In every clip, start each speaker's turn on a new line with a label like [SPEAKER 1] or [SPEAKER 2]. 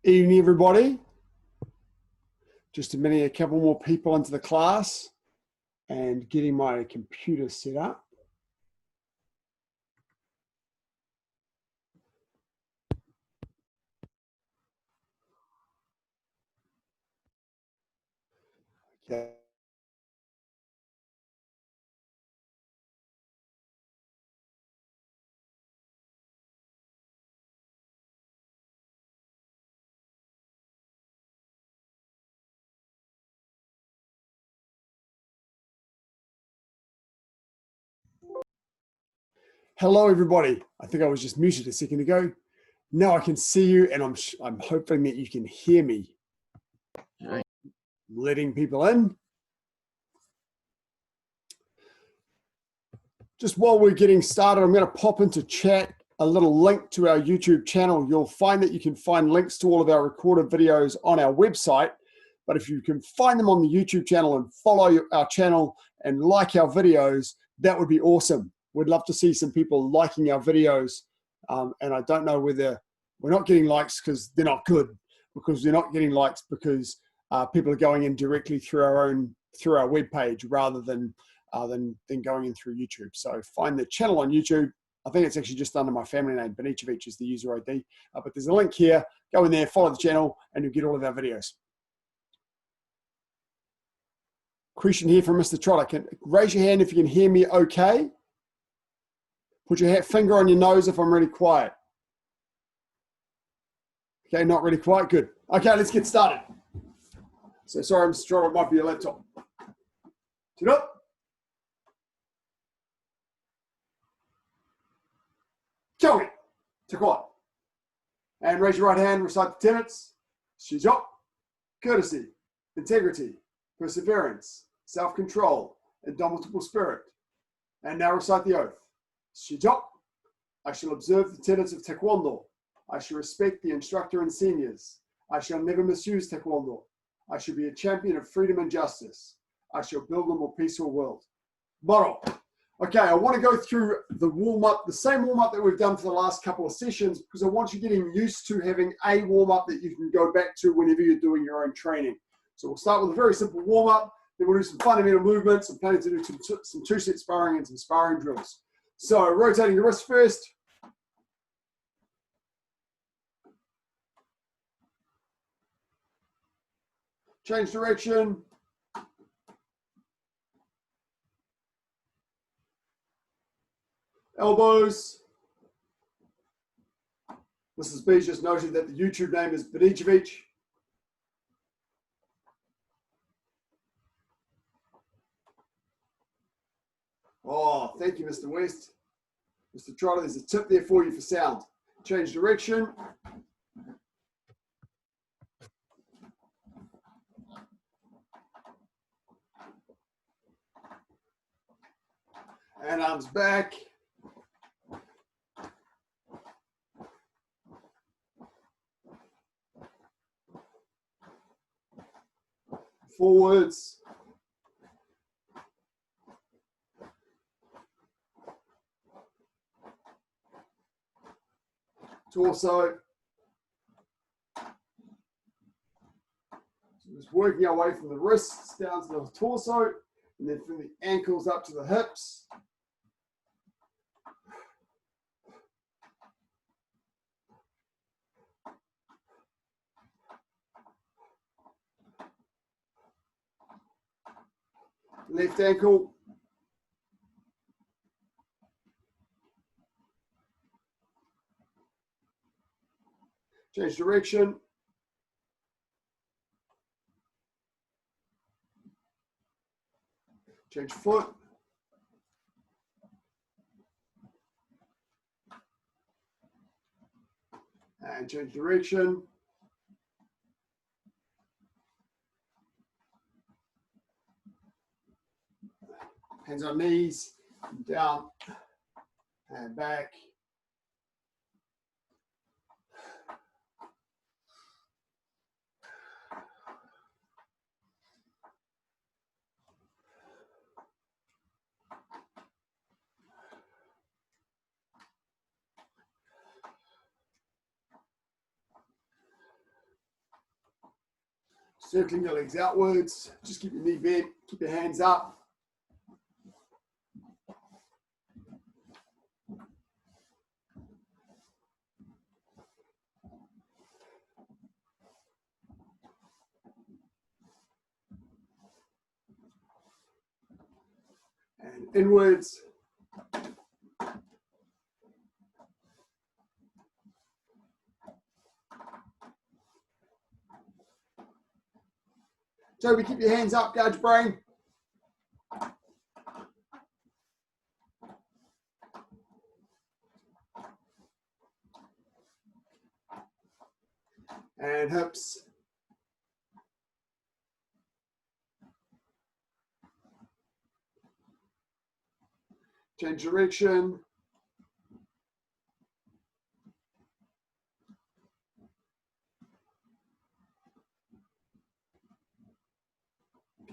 [SPEAKER 1] Evening, everybody. Just admitting a couple more people into the class and getting my computer set up. Okay. Hello, everybody. I think I was just muted a second ago. Now I can see you, and I'm hoping that you can hear me.
[SPEAKER 2] Right.
[SPEAKER 1] Letting people in. Just while we're getting started, I'm going to pop into chat a little link to our YouTube channel. You'll find that you can find links to all of our recorded videos on our website. But if you can find them on the YouTube channel and follow our channel and like our videos, that would be awesome. We'd love to see some people liking our videos. And I don't know whether we're not getting likes because they're not good, because we're not getting likes because people are going in directly through our webpage rather than going in through YouTube. So find the channel on YouTube. I think it's actually just under my family name. Benicevic is the user ID. But there's a link here. Go in there, follow the channel, and you'll get all of our videos. Question here from Mr. Trotter. Raise your hand if you can hear me okay. Put your finger on your nose if I'm really quiet. Okay, not really quiet. Good. Okay, let's get started. So sorry, Mr. Trotter, it might be your laptop. Sit up. Tell me. To quiet. And raise your right hand, recite the tenets. Shijok. Courtesy, integrity, perseverance, self-control, indomitable spirit. And now recite the oath. Shijok. I shall observe the tenets of Taekwondo. I shall respect the instructor and seniors. I shall never misuse Taekwondo. I shall be a champion of freedom and justice. I shall build a more peaceful world. Moro. Okay, I want to go through the warm-up, the same warm-up that we've done for the last couple of sessions, because I want you getting used to having a warm-up that you can go back to whenever you're doing your own training. So we'll start with a very simple warm-up, then we'll do some fundamental movements. I'm planning to do some two-set sparring and some sparring drills. So rotating the wrist first. Change direction. Elbows. Mrs. B just noted that the YouTube name is Benicevic. Oh, thank you, Mr. West. Mr. Trotter, there's a tip there for you for sound. Change direction. And arms back. Forwards. Torso. So just working our way from the wrists down to the torso, and then from the ankles up to the hips. Left ankle. Change direction. Change foot. And change direction. Hands on knees, down and back. Circling your legs outwards. Just keep your knee bent. Keep your hands up. And inwards. Toby, keep your hands up, Gouge brain. And hips. Change direction.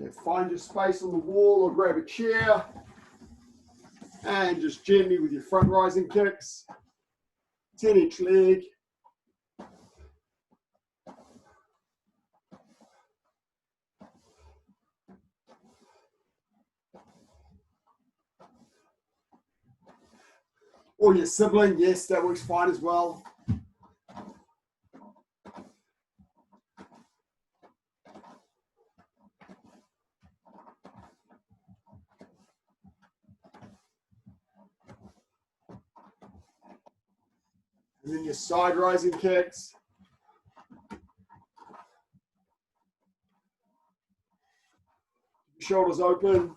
[SPEAKER 1] Okay, find your space on the wall or grab a chair. And just gently with your front rising kicks. 10 each leg. Or your sibling, yes, that works fine as well. And then your side rising kicks. Shoulders open.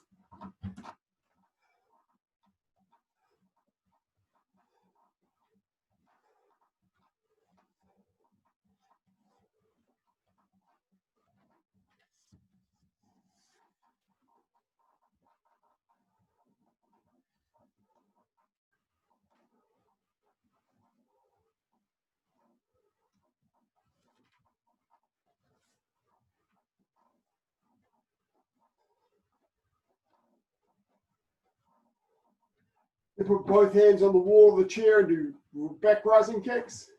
[SPEAKER 1] You put both hands on the wall of the chair and do back rising kicks.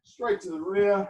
[SPEAKER 1] Straight to the rear.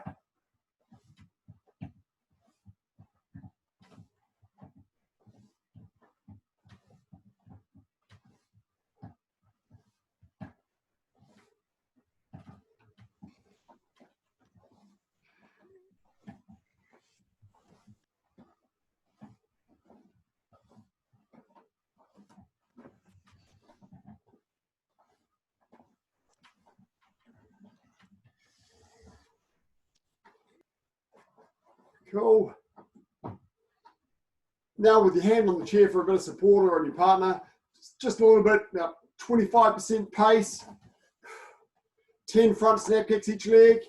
[SPEAKER 1] Cool. Now with your hand on the chair for a bit of support or on your partner, just a little bit, about 25% pace, 10 front snap kicks each leg.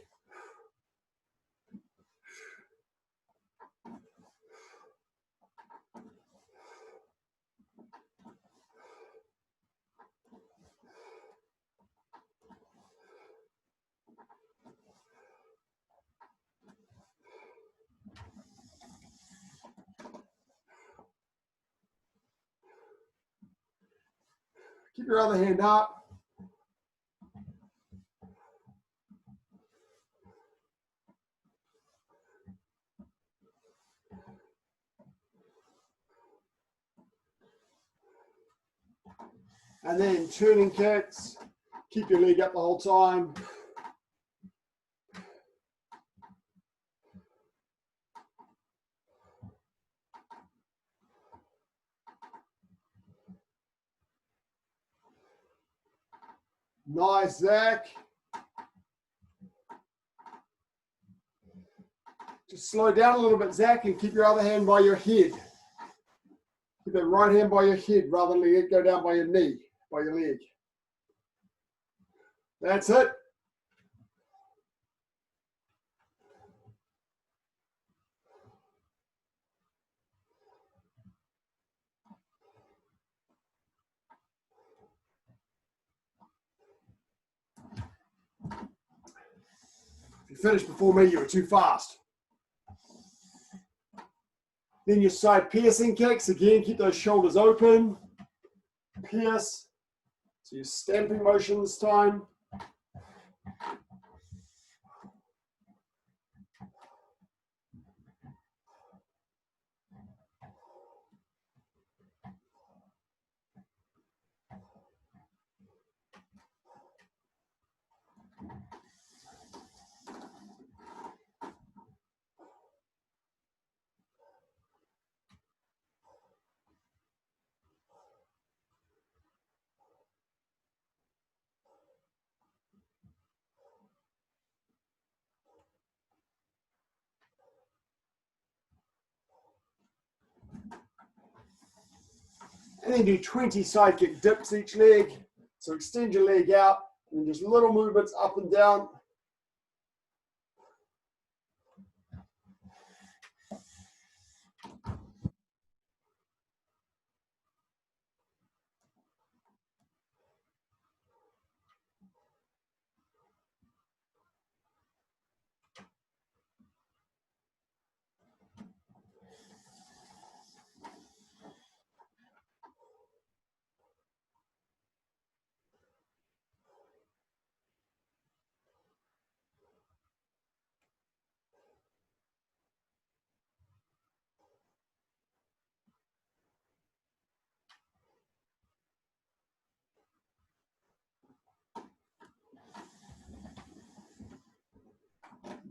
[SPEAKER 1] Keep your other hand up. And then turning kicks. Keep your leg up the whole time. Nice, Zach. Just slow down a little bit, Zach, and keep your other hand by your head. Keep that right hand by your head rather than let it go down by your knee, by your leg. That's it. If you finished before me, you were too fast. Then your side piercing kicks. Again, keep those shoulders open. Pierce. So your stamping motion this time. And then do 20 side kick dips each leg. So extend your leg out and just little movements up and down.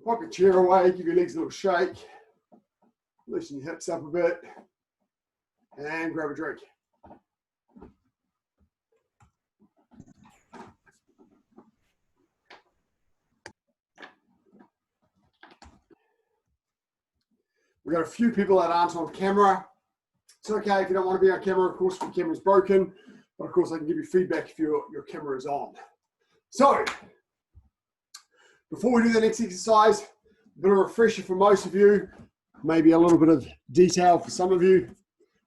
[SPEAKER 1] Pop your chair away, give your legs a little shake. Loosen your hips up a bit. And grab a drink. We've got a few people that aren't on camera. It's okay if you don't want to be on camera, of course, if your camera's broken. But of course, I can give you feedback if your camera is on. So, before we do the next exercise, a bit of a refresher for most of you, maybe a little bit of detail for some of you,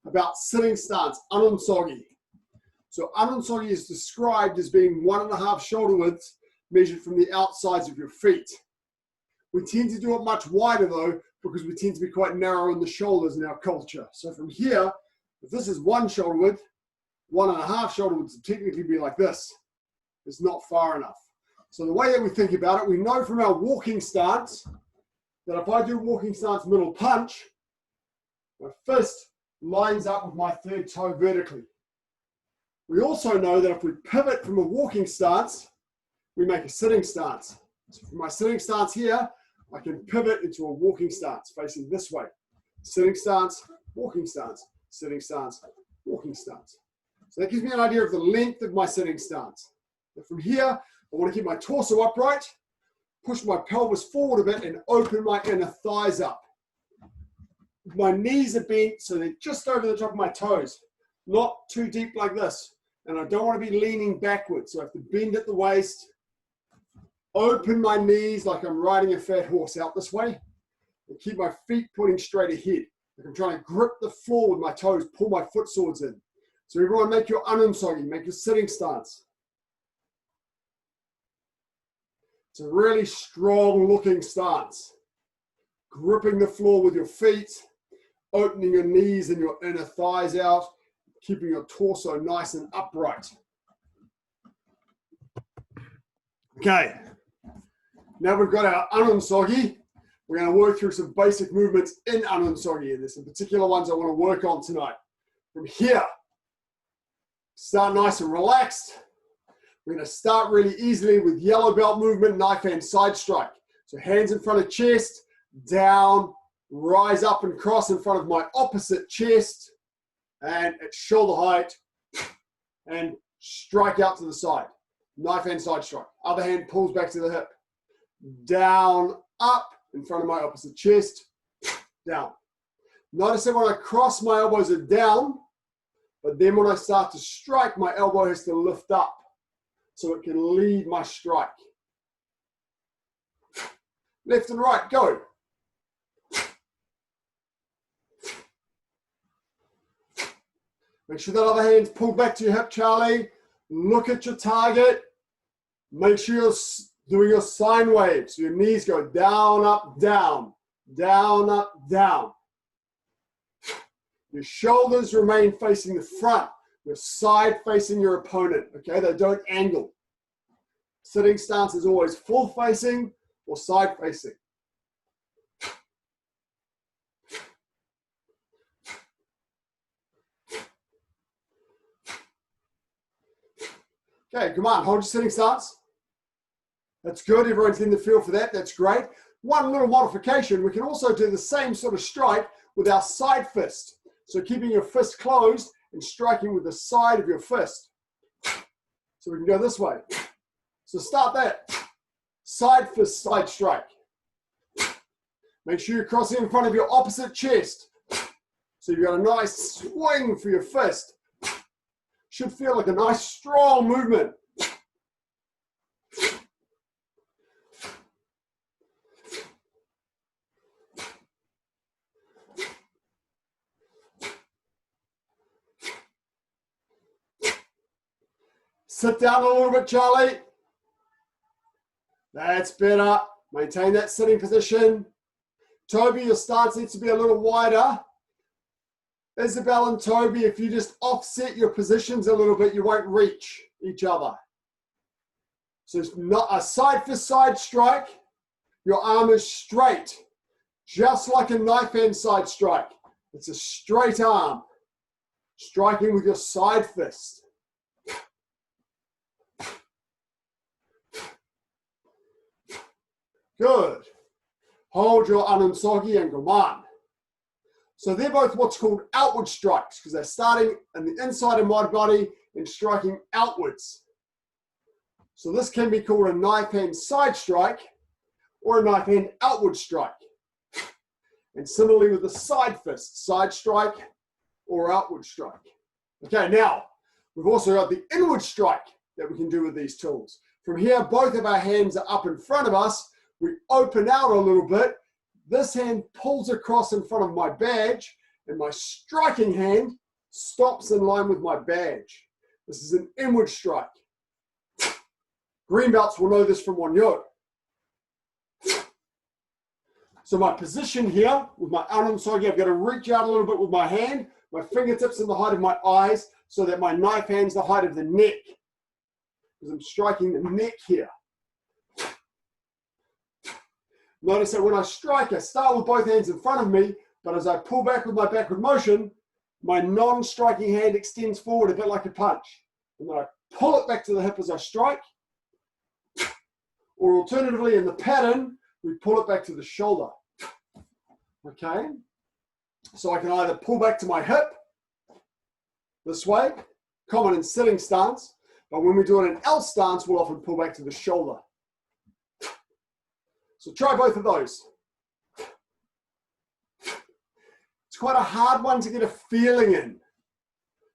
[SPEAKER 1] about sitting stance, anunsogi. So anunsogi is described as being 1.5 shoulder widths measured from the outsides of your feet. We tend to do it much wider though, because we tend to be quite narrow in the shoulders in our culture. So from here, if this is 1 shoulder width, 1.5 shoulder widths would technically be like this. It's not far enough. So the way that we think about it, we know from our walking stance that if I do walking stance middle punch, my fist lines up with my third toe vertically. We also know that if we pivot from a walking stance, we make a sitting stance. So from my sitting stance here, I can pivot into a walking stance facing this way. Sitting stance, walking stance, sitting stance, walking stance. So that gives me an idea of the length of my sitting stance. And from here, I want to keep my torso upright, push my pelvis forward a bit and open my inner thighs up. My knees are bent so they're just over the top of my toes, not too deep like this. And I don't want to be leaning backwards, so I have to bend at the waist, open my knees like I'm riding a fat horse out this way, and keep my feet pointing straight ahead. Like I'm trying to grip the floor with my toes, pull my foot swords in. So everyone make your anunsogi, make your sitting stance. It's a really strong looking stance. Gripping the floor with your feet, opening your knees and your inner thighs out, keeping your torso nice and upright. Okay, now we've got our anunsogi. We're going to work through some basic movements in anunsogi, and there's some particular ones I want to work on tonight. From here, start nice and relaxed. We're going to start really easily with yellow belt movement, knife hand side strike. So hands in front of chest, down, rise up and cross in front of my opposite chest, and at shoulder height, and strike out to the side. Knife hand side strike. Other hand pulls back to the hip. Down, up, in front of my opposite chest, down. Notice that when I cross, my elbows are down, but then when I start to strike, my elbow has to lift up so it can lead my strike. Left and right, go. Make sure that other hand's pulled back to your hip, Charlie. Look at your target. Make sure you're doing your sine wave. So your knees go down, up, down, down, up, down. Your shoulders remain facing the front. Your side facing your opponent, okay? They don't angle. Sitting stance is always full facing or side facing. Okay, come on, hold your sitting stance. That's good, everyone's in the feel for that, that's great. One little modification, we can also do the same sort of strike with our side fist. So keeping your fist closed and striking with the side of your fist. So we can go this way. So start that. Side fist, side strike. Make sure you're crossing in front of your opposite chest. So you've got a nice swing for your fist. Should feel like a nice strong movement. Sit down a little bit, Charlie. That's better. Maintain that sitting position. Toby, your stance needs to be a little wider. Isabel and Toby, if you just offset your positions a little bit, you won't reach each other. So it's not a side fist side strike. Your arm is straight, just like a knife hand side strike. It's a straight arm, striking with your side fist. Good. Hold your anunsogi and goman. So they're both what's called outward strikes because they're starting in the inside of my body and striking outwards. So this can be called a knife hand side strike or a knife hand outward strike. And similarly with the side fist, side strike or outward strike. Okay, now we've also got the inward strike that we can do with these tools. From here, both of our hands are up in front of us. We open out a little bit. This hand pulls across in front of my badge, and my striking hand stops in line with my badge. This is an inward strike. Green belts will know this from Wonyo. So my position here with my anunsogi, I've got to reach out a little bit with my hand, my fingertips in the height of my eyes, so that my knife hand's the height of the neck. Because I'm striking the neck here. Notice that when I strike, I start with both hands in front of me, but as I pull back with my backward motion, my non-striking hand extends forward a bit like a punch. And then I pull it back to the hip as I strike. Or alternatively, in the pattern, we pull it back to the shoulder. Okay? So I can either pull back to my hip, this way, common in sitting stance, but when we do it in L stance, we'll often pull back to the shoulder. So try both of those. It's quite a hard one to get a feeling in.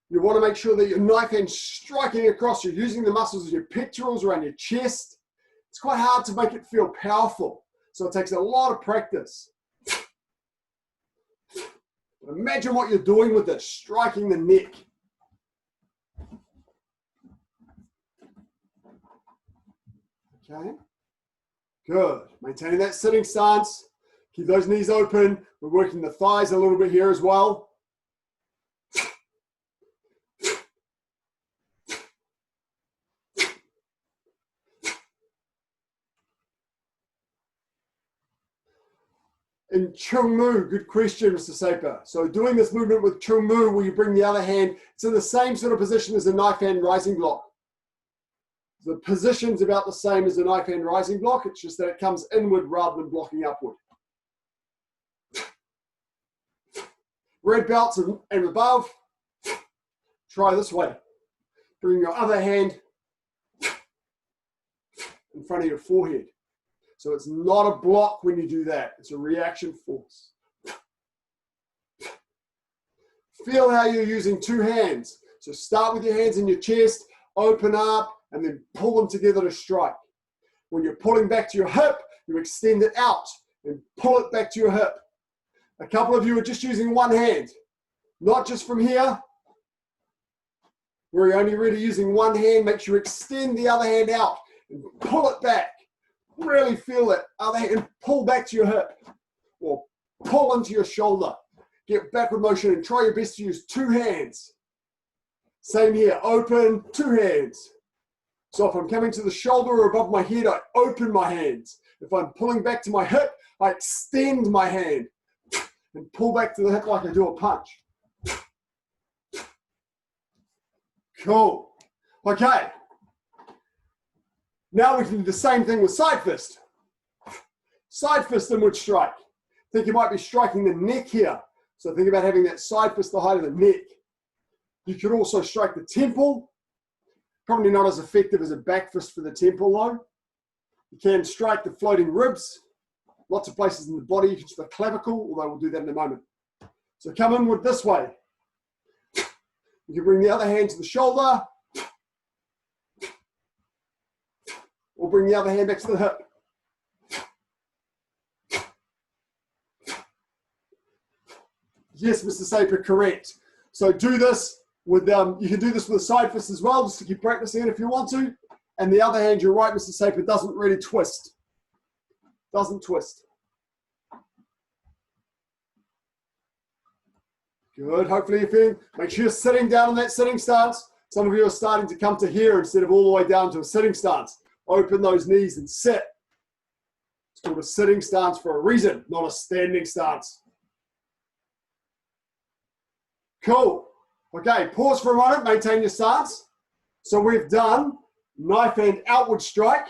[SPEAKER 1] You want to make sure that your knife hand's striking across. You're using the muscles of your pectorals around your chest. It's quite hard to make it feel powerful. So it takes a lot of practice. But imagine what you're doing with this, striking the neck. Okay. Good. Maintaining that sitting stance. Keep those knees open. We're working the thighs a little bit here as well. In Chung Mu, good question, Mr. Saper. So doing this movement with Chung Mu, where you bring the other hand, it's in the same sort of position as a knife hand rising block. The position's about the same as a knife hand rising block. It's just that it comes inward rather than blocking upward. Red belts and above. Try this way. Bring your other hand in front of your forehead. So it's not a block when you do that. It's a reaction force. Feel how you're using two hands. So start with your hands in your chest, open up, and then pull them together to strike. When you're pulling back to your hip, you extend it out and pull it back to your hip. A couple of you are just using one hand, not just from here, where you're only really using one hand. Make sure you extend the other hand out and pull it back. Really feel it. Other hand, pull back to your hip or pull into your shoulder. Get backward motion and try your best to use two hands. Same here, open, two hands. So if I'm coming to the shoulder or above my head, I open my hands. If I'm pulling back to my hip, I extend my hand and pull back to the hip like I do a punch. Cool. Okay. Now we can do the same thing with side fist. Side fist inward strike. Think you might be striking the neck here. So think about having that side fist the height of the neck. You could also strike the temple. Probably not as effective as a back fist for the temple though. You can strike the floating ribs. Lots of places in the body. You can strike the clavicle, although we'll do that in a moment. So come inward this way. You can bring the other hand to the shoulder, or bring the other hand back to the hip. Yes, Mr. Saper, correct. So do this with, you can do this with a side fist as well, just to keep practicing it if you want to. And the other hand, you're right, Mr. Saper, doesn't really twist. Doesn't twist. Good, hopefully you're feeling, make sure you're sitting down in that sitting stance. Some of you are starting to come to here instead of all the way down to a sitting stance. Open those knees and sit. It's called a sitting stance for a reason, not a standing stance. Cool. Okay, pause for a moment, maintain your stance. So we've done knife hand outward strike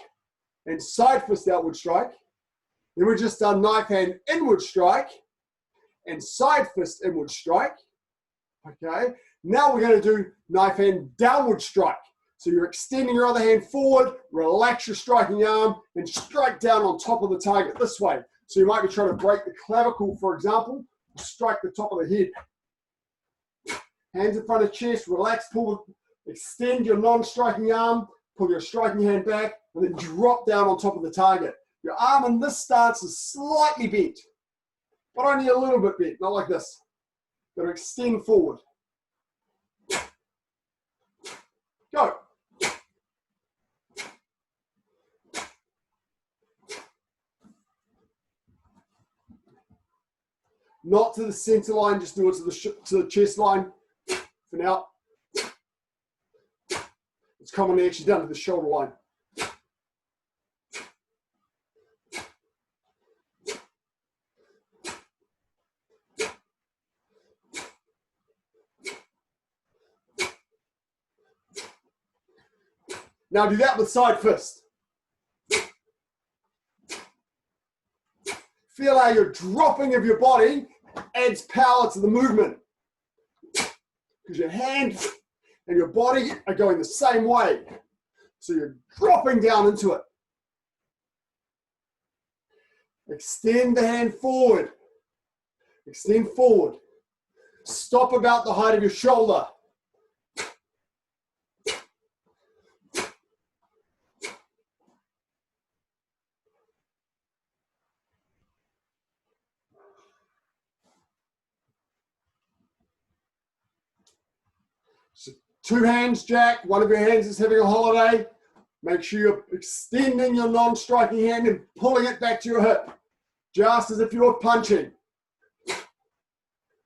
[SPEAKER 1] and side fist outward strike. Then we've just done knife hand inward strike and side fist inward strike. Okay, now we're going to do knife hand downward strike. So you're extending your other hand forward, relax your striking arm, and strike down on top of the target this way. So you might be trying to break the clavicle, for example, strike the top of the head. Hands in front of chest, relax, pull, extend your non-striking arm, pull your striking hand back, and then drop down on top of the target. Your arm in this stance is slightly bent, but only a little bit bent, not like this. Got to extend forward. Go. Not to the center line, just do it to the chest line for now. It's commonly actually done to the shoulder line. Now do that with side fist. Feel how your dropping of your body adds power to the movement. Because your hand and your body are going the same way. So you're dropping down into it. Extend the hand forward. Extend forward. Stop about the height of your shoulder. So 2 hands, Jack. One of your hands is having a holiday. Make sure you're extending your non-striking hand and pulling it back to your hip, just as if you were punching.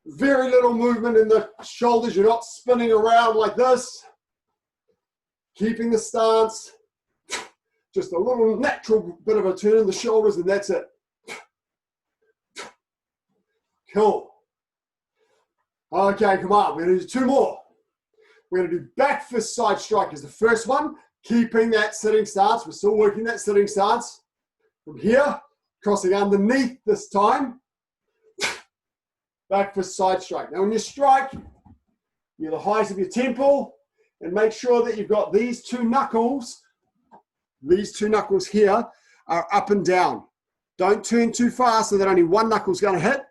[SPEAKER 1] Very little movement in the shoulders. You're not spinning around like this. Keeping the stance. Just a little natural bit of a turn in the shoulders, and that's it. Cool. Okay, come on. We're going to do 2 more. We're going to do back fist side strike as the first one, keeping that sitting stance. We're still working that sitting stance. From here, crossing underneath this time. Back fist side strike. Now when you strike, you're the height of your temple, and make sure that you've got these 2 knuckles. These 2 knuckles here are up and down. Don't turn too far so that only one knuckle's going to hit,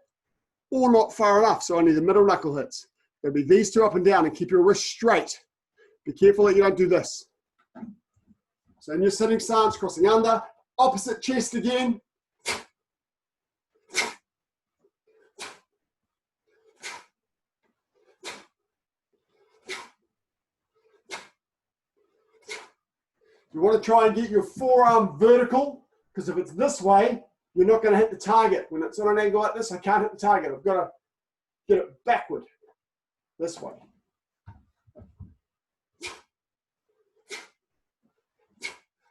[SPEAKER 1] or not far enough so only the middle knuckle hits. There'll be these 2 up and down, and keep your wrist straight. Be careful that you don't do this. So in your sitting stance, crossing under, opposite chest again. You want to try and get your forearm vertical, because if it's this way, you're not going to hit the target. When it's on an angle like this, I can't hit the target. I've got to get it backward, this way.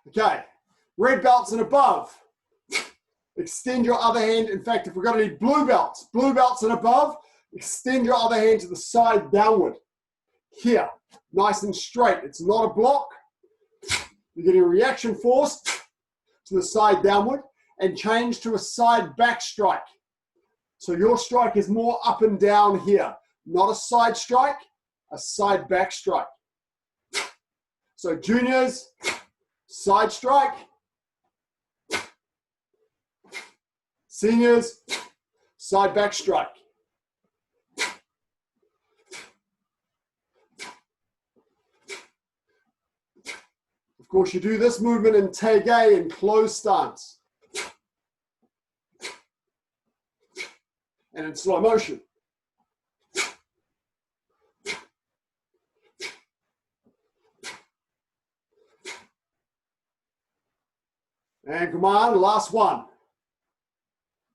[SPEAKER 1] Okay, red belts and above. Extend your other hand. In fact, if we're going to need blue belts and above, extend your other hand to the side downward. Here, nice and straight. It's not a block. You're getting a reaction force to the side downward, and change to a side back strike. So your strike is more up and down here. Not a side strike, a side back strike. So juniors, side strike. Seniors, side back strike. course, you do this movement in Taige in closed stance. And in slow motion. And come on, last one.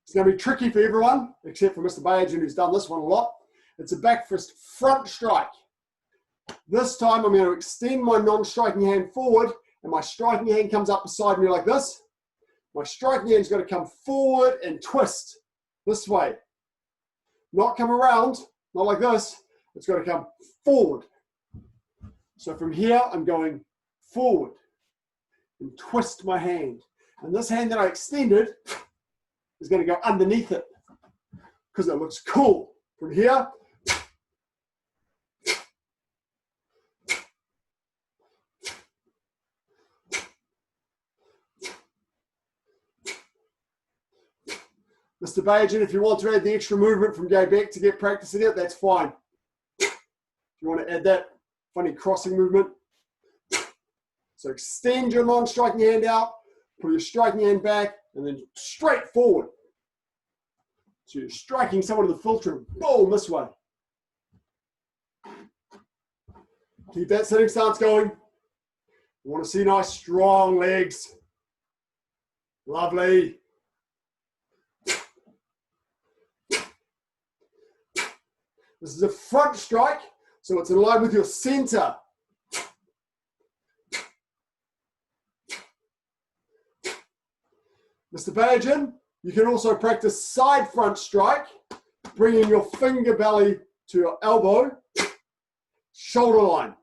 [SPEAKER 1] It's going to be tricky for everyone, except for Mr. Bajan, who's done this one a lot. It's a back fist front strike. This time I'm going to extend my non-striking hand forward, and my striking hand comes up beside me like this. My striking hand's got to come forward and twist this way. Not come around, not like this. It's got to come forward. So from here, I'm going forward and twist my hand. And this hand that I extended is going to go underneath it because it looks cool. From here, Mr. Bajan, if you want to add the extra movement from go back to get practice in it, that's fine. If you want to add that funny crossing movement. So extend your non-striking hand out, pull your striking hand back, and then straight forward. So you're striking someone in the filter, boom, this way. Keep that sitting stance going. You want to see nice, strong legs. Lovely. This is a front strike, so it's in line with your center. Mr. Bajan, you can also practice side front strike, bringing your finger belly to your elbow, shoulder line.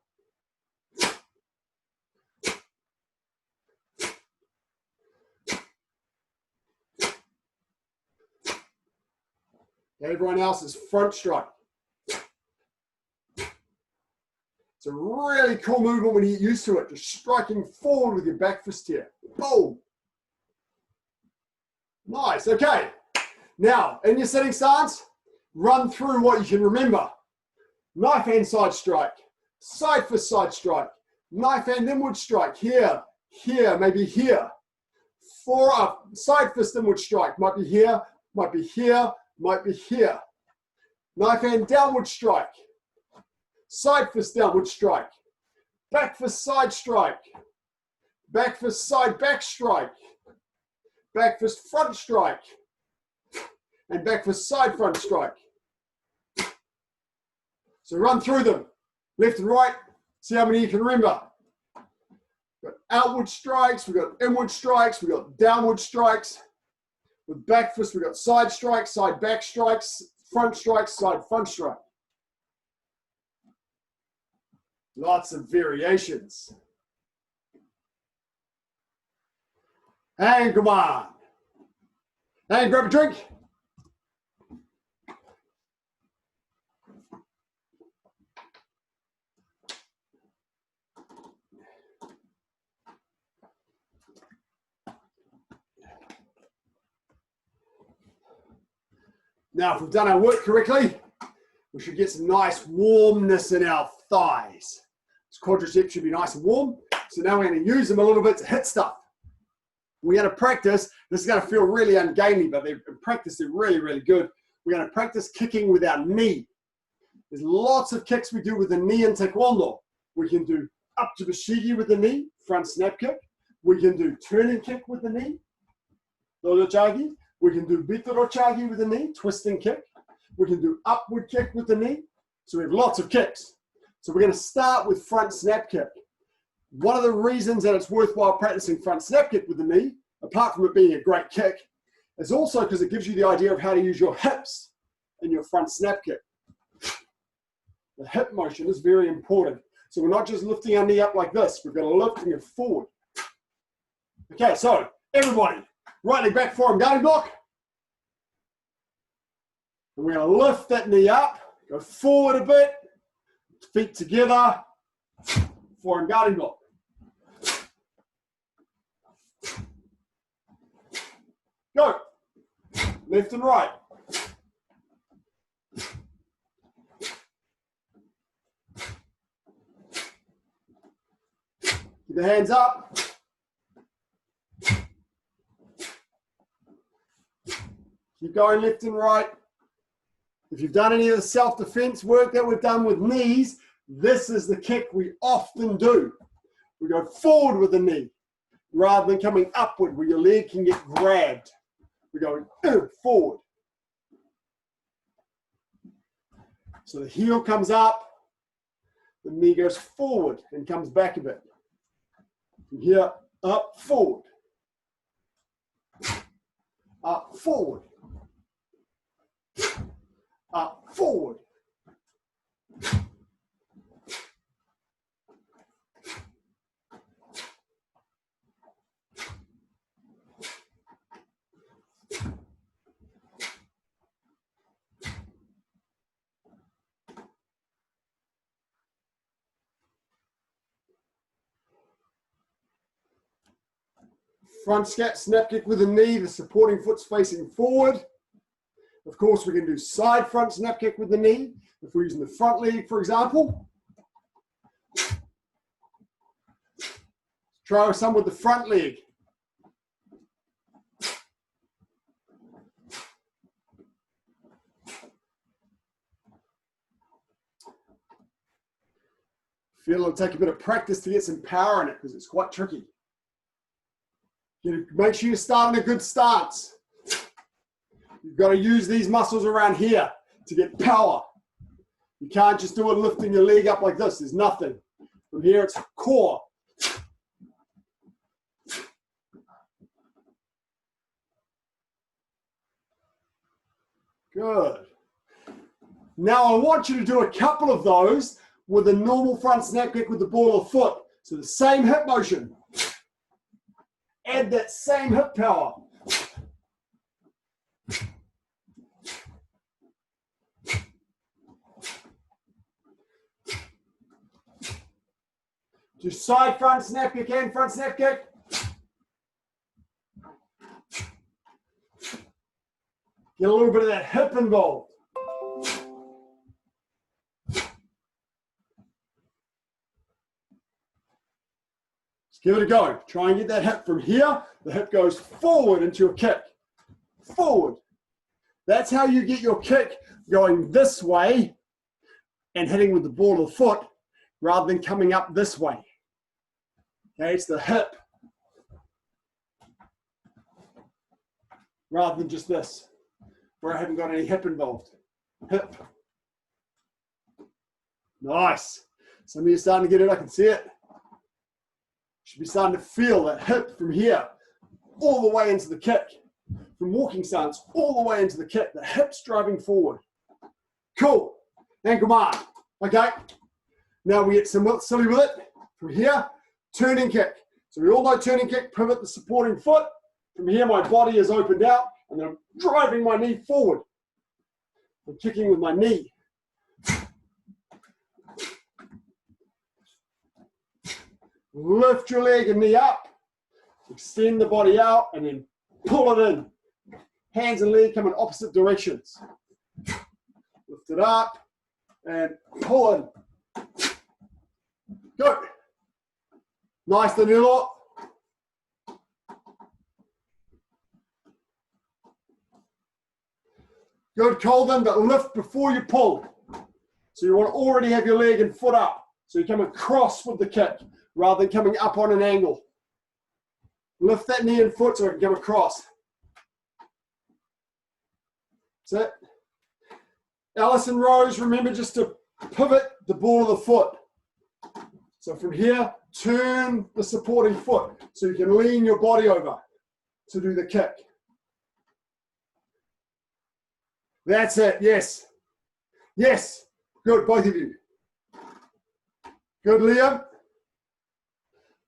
[SPEAKER 1] Everyone else is front strike. It's a really cool movement when you get used to it, just striking forward with your back fist here. Boom. Nice, okay. Now, in your sitting stance, run through what you can remember. Knife hand side strike, side fist side strike, knife hand inward strike, here, here, maybe here. Side fist inward strike, might be here, might be here, might be here. Knife hand downward strike, side fist downward strike, back fist side strike, back fist side back strike, back fist front strike, and back fist side front strike. So run through them, left and right, see how many you can remember. We've got outward strikes, we've got inward strikes, we've got downward strikes. With back fist, we've got side strikes, side back strikes, front strikes, side front strike. Lots of variations. And come on. And grab a drink. Now, if we've done our work correctly, we should get some nice warmness in our thighs. This quadriceps should be nice and warm. So now we're going to use them a little bit to hit stuff. We're going to practice. This is going to feel really ungainly, but in practice, they're really, really good. We're going to practice kicking with our knee. There's lots of kicks we do with the knee in Taekwondo. We can do up to Bashigi with the knee, front snap kick. We can do turning kick with the knee, Dorochagi. We can do Bitorochagi with the knee, twisting kick. We can do upward kick with the knee. So we have lots of kicks. So we're going to start with front snap kick. One of the reasons that it's worthwhile practicing front snap kick with the knee, apart from it being a great kick, is also because it gives you the idea of how to use your hips in your front snap kick. The hip motion is very important. So we're not just lifting our knee up like this. We've got to lift it forward. Okay, so everybody, right leg back, forearm guarding block. And we're going to lift that knee up, go forward a bit, feet together, forearm guarding block. Go. Left and right. Keep The hands up. Keep going left and right. If you've done any of the self-defense work that we've done with knees, this is the kick we often do. We go forward with the knee rather than coming upward where your leg can get grabbed. We go forward. So the heel comes up, the knee goes forward and comes back a bit. From here, up, forward. Up, forward. Up, forward. Front snap kick with the knee, the supporting foot's facing forward. Of course, we can do side front snap kick with the knee. If we're using the front leg, for example. Try some with the front leg. Feel it'll take a bit of practice to get some power in it because it's quite tricky. Make sure you start in a good stance. You've got to use these muscles around here to get power. You can't just do it lifting your leg up like this. There's nothing. From here, it's core. Good. Now I want you to do a couple of those with a normal front snap kick with the ball of the foot. So the same hip motion. Add that same hip power. Just side front snap kick and front snap kick. Get a little bit of that hip involved. Give it a go. Try and get that hip from here. The hip goes forward into your kick. Forward. That's how you get your kick going this way and hitting with the ball of the foot rather than coming up this way. Okay, it's the hip rather than just this, where I haven't got any hip involved. Hip. Nice. Some of you are starting to get it. I can see it. Should be starting to feel that hip from here all the way into the kick. From walking stance all the way into the kick. The hip's driving forward. Cool. Ankle mark. Okay. Now we get somewhat silly with it. From here, turning kick. So we all know turning kick, pivot the supporting foot. From here, my body is opened out and then I'm driving my knee forward. I'm kicking with my knee. Lift your leg and knee up, extend the body out, and then pull it in. Hands and leg come in opposite directions. Lift it up and pull in. Good. Nice, Danilo. Good, Colvin, but lift before you pull. So you want to already have your leg and foot up. So you come across with the kick, rather than coming up on an angle. Lift that knee and foot so I can come across. That's it. Alice and Rose, remember just to pivot the ball of the foot. So from here, turn the supporting foot so you can lean your body over to do the kick. That's it, yes. Yes, good, both of you. Good, Liam.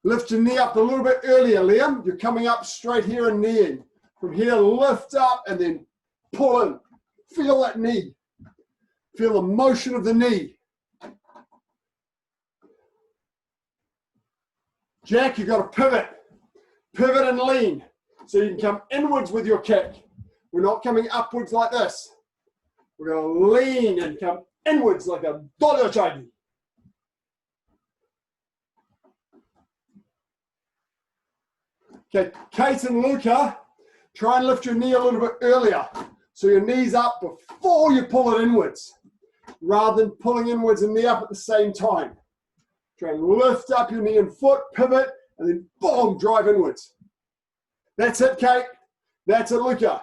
[SPEAKER 1] Lift your knee up a little bit earlier, Liam. You're coming up straight here and kneeing. From here, lift up and then pull in. Feel that knee. Feel the motion of the knee. Jack, you've got to pivot. Pivot and lean. So you can come inwards with your kick. We're not coming upwards like this. We're going to lean and come inwards like a dollar chagi. Okay, Kate and Luca, try and lift your knee a little bit earlier. So your knee's up before you pull it inwards, rather than pulling inwards and knee up at the same time. Try and lift up your knee and foot, pivot, and then boom, drive inwards. That's it, Kate. That's it, Luca.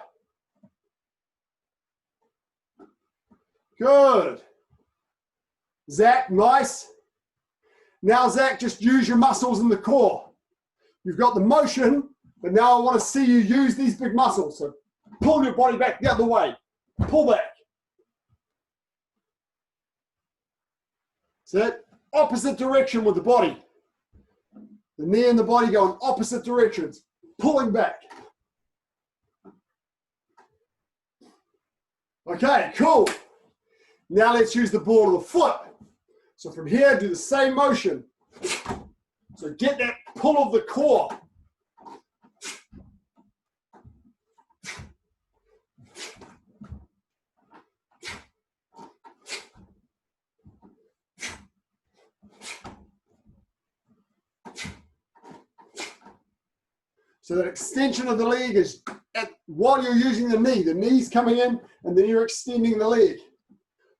[SPEAKER 1] Good. Zach, nice. Now, Zach, just use your muscles in the core. You've got the motion, but now I want to see you use these big muscles. So pull your body back the other way. Pull back. That's it. Opposite direction with the body. The knee and the body go in opposite directions. Pulling back. Okay, cool. Now let's use the ball of the foot. So from here, do the same motion. So get that pull of the core. So that extension of the leg is while you're using the knee. The knee's coming in and then you're extending the leg.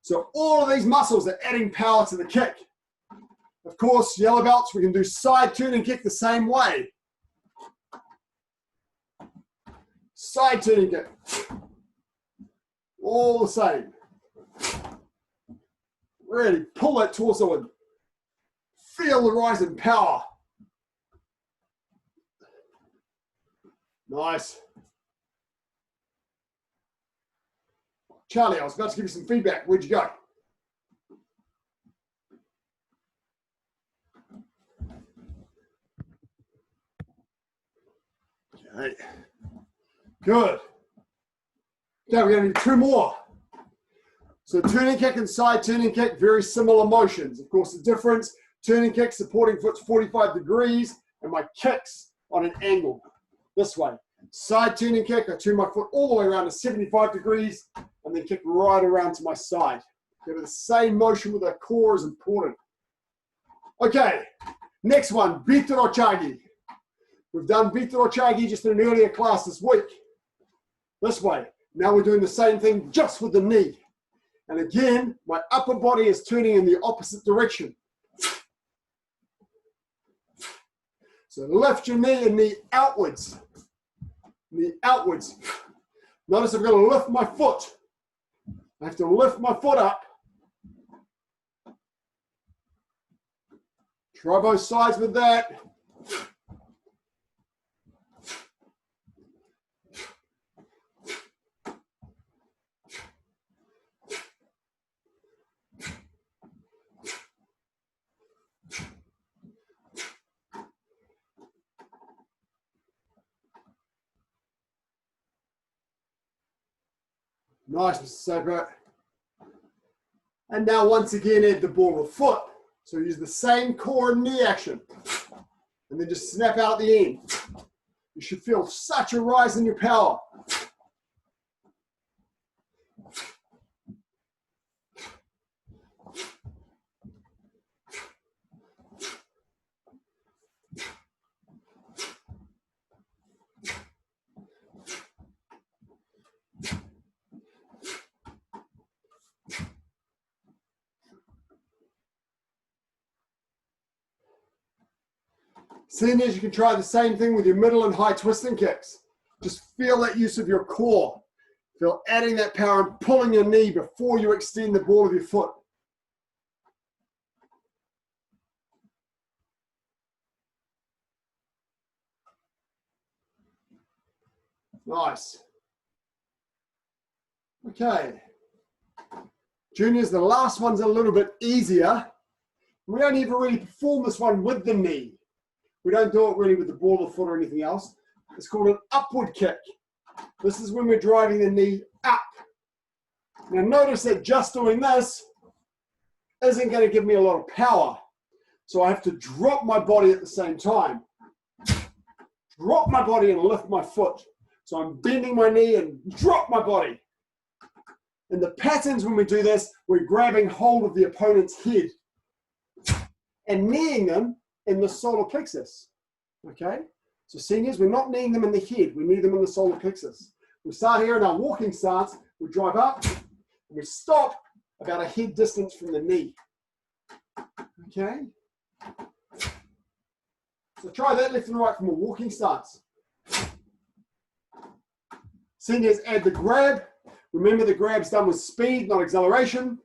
[SPEAKER 1] So all of these muscles are adding power to the kick. Of course, yellow belts, we can do side turning kick the same way. Side turning kick. All the same. Really pull that torso in. Feel the rise in power. Nice. Charlie, I was about to give you some feedback. Where'd you go? Okay. Good. Now we're going to do two more. So turning kick and side turning kick, very similar motions. Of course, the difference, turning kick, supporting foot's 45 degrees, and my kick's on an angle this way. Side turning kick, I turn my foot all the way around to 75 degrees and then kick right around to my side. Okay, the same motion with our core is important. Okay, next one, Bitorochagi. We've done Bitorochagi just in an earlier class this week. This way. Now we're doing the same thing just with the knee. And again, my upper body is turning in the opposite direction. So lift your knee and knee outwards. Knee outwards. Notice I'm going to lift my foot. I have to lift my foot up. Try both sides with that. Nice, Mr. Saper. And now once again, add the ball of the foot. So use the same core and knee action. And then just snap out at the end. You should feel such a rise in your power. Seeing as you can try the same thing with your middle and high twisting kicks. Just feel that use of your core. Feel adding that power and pulling your knee before you extend the ball of your foot. Nice. Okay. Juniors, the last one's a little bit easier. We don't even really perform this one with the knee. We don't do it really with the ball of the foot or anything else. It's called an upward kick. This is when we're driving the knee up. Now notice that just doing this isn't going to give me a lot of power. So I have to drop my body at the same time. Drop my body and lift my foot. So I'm bending my knee and drop my body. In the patterns when we do this, we're grabbing hold of the opponent's head and kneeing them in the solar plexus, okay? So seniors, we're not kneeing them in the head, we knee them in the solar plexus. We start here in our walking stance, we drive up, and we stop about a head distance from the knee. Okay? So try that left and right from a walking stance. Seniors, add the grab. Remember the grab's done with speed, not acceleration.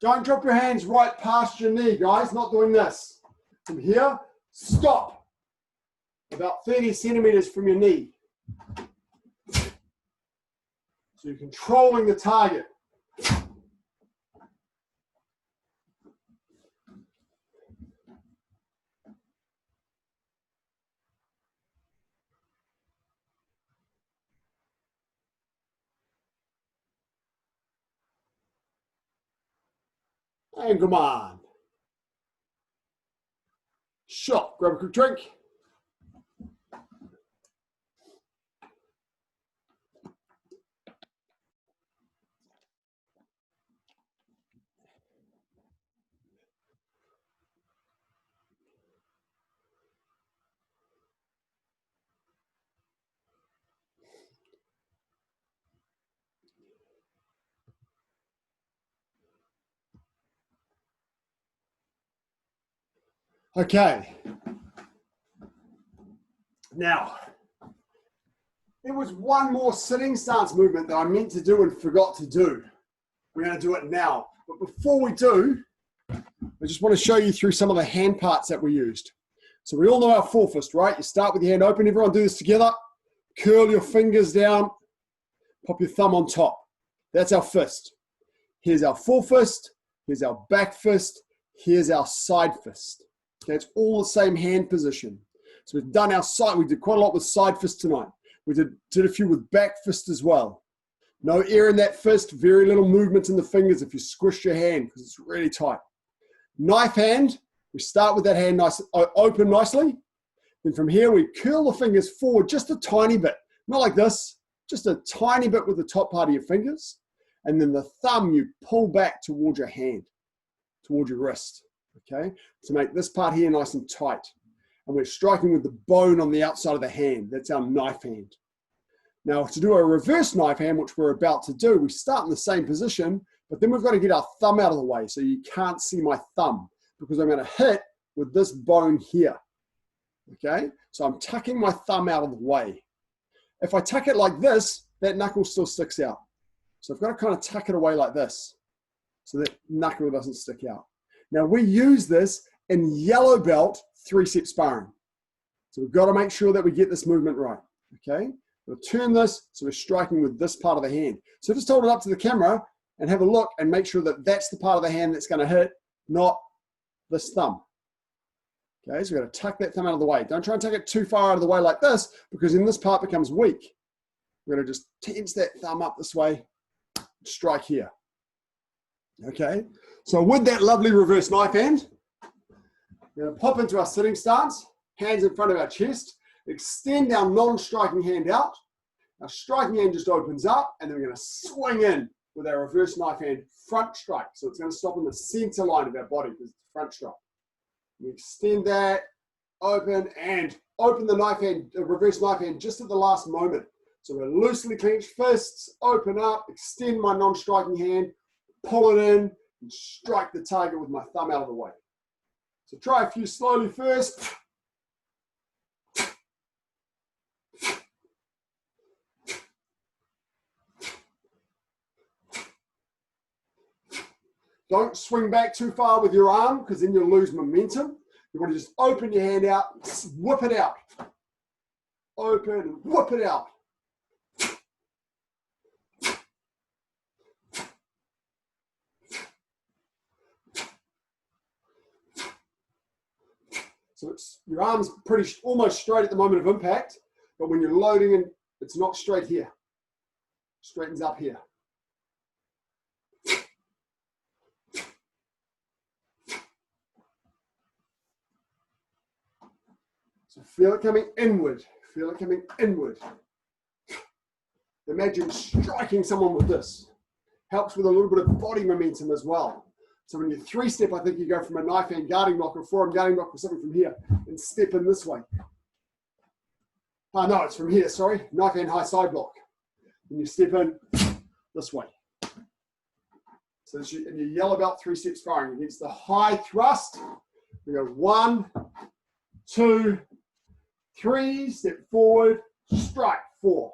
[SPEAKER 1] Don't drop your hands right past your knee, guys. Not doing this. From here, stop. About 30 centimeters from your knee. So you're controlling the target. And come on. Shot. Grab a quick drink. Okay. Now, there was one more sitting stance movement that I meant to do and forgot to do. We're going to do it now. But before we do, I just want to show you through some of the hand parts that we used. So we all know our full fist, right? You start with your hand open. Everyone do this together. Curl your fingers down. Pop your thumb on top. That's our fist. Here's our full fist. Here's our back fist. Here's our side fist. Okay, it's all the same hand position. So we've done our side. We did quite a lot with side fist tonight. We did a few with back fist as well. No air in that fist. Very little movement in the fingers if you squish your hand because it's really tight. Knife hand. We start with that hand nice, open nicely. Then from here, we curl the fingers forward just a tiny bit. Not like this. Just a tiny bit with the top part of your fingers. And then the thumb you pull back towards your hand, towards your wrist. Okay? To make this part here nice and tight. And we're striking with the bone on the outside of the hand. That's our knife hand. Now, to do a reverse knife hand, which we're about to do, we start in the same position, but then we've got to get our thumb out of the way so you can't see my thumb because I'm going to hit with this bone here. Okay? So I'm tucking my thumb out of the way. If I tuck it like this, that knuckle still sticks out. So I've got to kind of tuck it away like this so that knuckle doesn't stick out. Now, we use this in yellow belt 3-set sparring. So we've got to make sure that we get this movement right, okay? We'll turn this so we're striking with this part of the hand. So just hold it up to the camera and have a look and make sure that that's the part of the hand that's going to hit, not this thumb. Okay, so we've got to tuck that thumb out of the way. Don't try and tuck it too far out of the way like this because then this part becomes weak. We're going to just tense that thumb up this way, strike here. Okay, so with that lovely reverse knife hand, we're going to pop into our sitting stance, hands in front of our chest, extend our non-striking hand out. Our striking hand just opens up, and then we're going to swing in with our reverse knife hand front strike. So it's going to stop in the center line of our body because it's front strike. We extend that, open, and open the knife hand, the reverse knife hand just at the last moment. So we're loosely clenched fists, open up, extend my non-striking hand, pull it in, and strike the target with my thumb out of the way. So try a few slowly first. Don't swing back too far with your arm because then you'll lose momentum. You want to just open your hand out, whip it out. Open and whip it out. So your arm's almost straight at the moment of impact, but when you're loading in, it's not straight here. Straightens up here. Feel it coming inward. Feel it coming inward. Imagine striking someone with this. Helps with a little bit of body momentum as well. So when you three-step, I think you go from a knife hand guarding block or forearm guarding block or something from here and step in this way. Oh, no, it's from here, sorry. Knife hand high side block. And you step in this way. So and you yell about three-step sparring against the high thrust. We go 1, 2, 3, step forward, strike, 4.